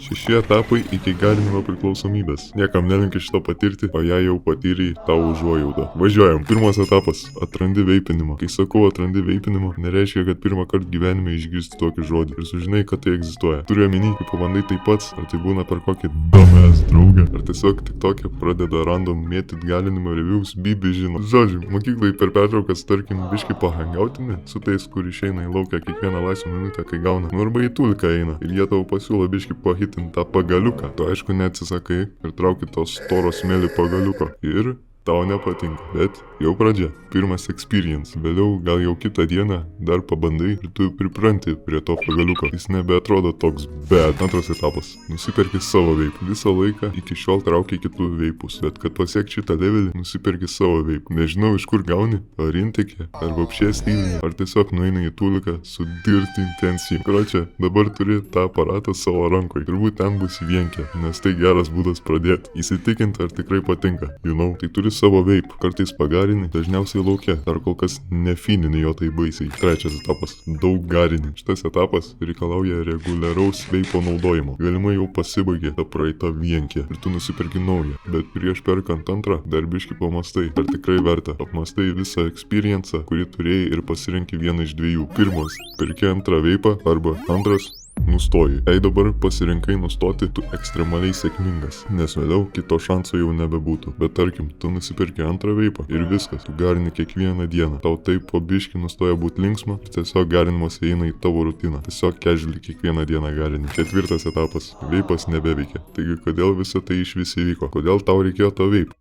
6 etapai iki garinimo priklausomybės. Niekam nelinki šito patirti, o jei jau patyrei, tau užuojauta. Važiuojam. Pirmas etapas. Atrandi veipinimą. Kai sakau atrandi veipinimą, nereiškia, kad pirmą kartą gyvenime išgirsti tokį žodį ir sužinai, kad tai egzistuoja. Turiu omeny, kai pabandai tai pats, ar tai būna per kokį dumbass draugą, ar tiesiog tik tokia pradeda random mėtyt galinimo reviews, bibi žino. Žodžiu, mokyklai per pertraukas, tarkim, biški pahangiautini su tais, kur išeina į lauką kiekvieną laisvą minutę, kai gauna. Nu arba į tulką eina ir jie tau pasiūlo biški pahitinti tą pagaliuką. Tu aišku neatsisakai ir trauki tos storos smėlį pagaliuko. Ir tau nepatinka, bet jau pradžia. Pirmas experience. Vėliau gal jau kitą dieną dar pabandai ir tu pripranti prie to pagaliuko. Jis nebeatrodo toks bad. Antras etapas. Nusiperki savo veipą. Visą laiką iki šiol trauki kitų veipus. Bet kad pasiek šitą levelį, nusiperki savo veipą. Nežinau iš kur gauni. Ar intekė, ar vapšė stylinį, ar tiesiog nueina į tuliką su dirt intencijai. Kročia, dabar turi tą aparatą savo rankoje. Turbūt ten bus vienkė, nes tai geras būdas pradėti. Įsitikinti, ar tikrai patinka. Tai turi savo veip, kartais pagarini, dažniausiai lauke, dar kol kas nefinini jo tai baisiai. Trečias etapas - daug garini. Šitas etapas reikalauja reguliaraus veipo naudojimo. Galimai jau pasibaigė ta praeita vienkė ir tu nusipirki naują, bet prieš perkant antrą dar biški pamastai, ar tikrai verta. Apmastai visą experienciją, kurį turėjai ir pasirenki vieną iš dviejų. Pirmas - perki antrą veipą arba antras - nustoji. Jei dabar pasirinkai nustoti, tu ekstremaliai sėkmingas, nes vėliau kito šanso jau nebebūtų. Bet tarkim, tu nusipirki antrą veipą ir viskas, tu garini kiekvieną dieną. Tau taip po biški nustoja būti linksma ir tiesiog garinimas eina į tavo rutiną. Tiesiog casually kiekvieną dieną garini. Ketvirtas etapas - veipas nebeveikia. Taigi kodėl visa tai išvis įvyko? Kodėl tau reikėjo to veip?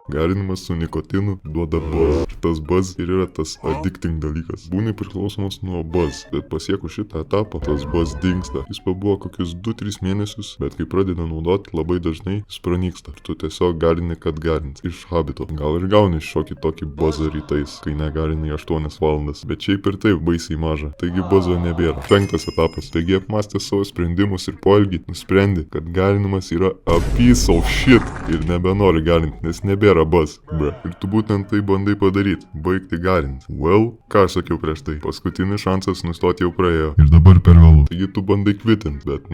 Garinimas su nikotinu duoda buzz. Ir tas buzz ir yra tas addicting dalykas. Būni priklausomas nuo buzz, bet pasiekus šitą etapą, tas buzz dingsta. Jis pabuvo kokius 2-3 mėnesius, bet kai pradeda naudoti labai dažnai, jis pranyksta. Ir tu tiesiog garini, kad garint. Iš habito. Gal ir gauni šiokį tokį buzzą rytais, kai negarini 8 valandas, bet šiaip ir taip baisiai maža. Taigi buzzo nebėra. Penktas etapas. Taigi apmastęs savo sprendimus ir poelgį, nusprendi, kad garinimas yra a piece of shit ir nebenori garinti, nes nebėra buzz. Ir tu būtent tai bandai padaryti. Baigti garinti. Ką aš sakiau prieš tai? Paskutinis šansas nustoti jau praėjo. Ir dabar per vėlu. Taigi tu bandai kvitint, bet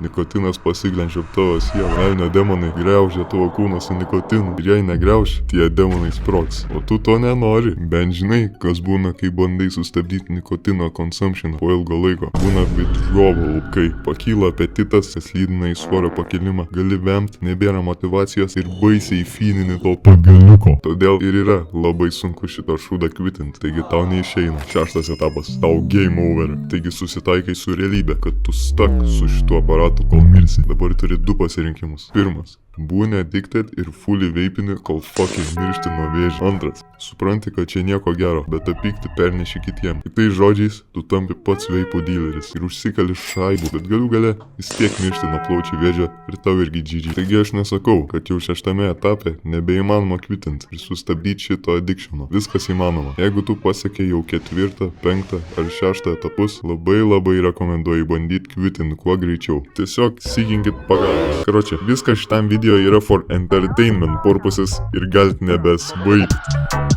nikotinas pasiglenčia tavo sielą. Velnio demonai griaužia tavo kūną su nikotinu. Ir jei negriauš, tie demonai sprogs. O tu to nenori. Bent žinai, kas būna, kai bandai sustabdyti nikotino consumption po ilgo laiko. Būna withdrawal, kai pakyla apetitas, slydina į svorio pakilimą, gali vemti, nebėra motyvacijos ir baisiai finini to pagaliuko. Todėl ir yra labai sunku šitą šūdą kvitinti, taigi tau neišeina. Šeštas etapas. Tau game over. Taigi susitaikai su realybė, kad tu stuck su šituo aparatu, kol mirsi. Dabar turi du pasirinkimus. Pirmas. Būni addicted ir fully veipini, kol fucking miršti nuo vėžio. Antras. Supranti, kad čia nieko gero, bet tą pyktį perneši kitiem. Kitais žodžiais, tu tampi pats veipų dealeris ir užsikali šaibų, bet galų gale vis tiek miršti nuo plaučių vėžio ir tau irgi GG. Taigi aš nesakau, kad jau 6 etape nebeįmanoma kvitinti ir sustabdyti šito addictiono. Viskas įmanoma. Jeigu tu pasiekei jau 4., 5. ar 6 etapus, labai rekomenduoju bandyti kvitinti kuo greičiau. Tiesiog sykinkit pagalbos. Karočią, viskas šitam video yra for entertainment purposes ir galit nebesvaigti.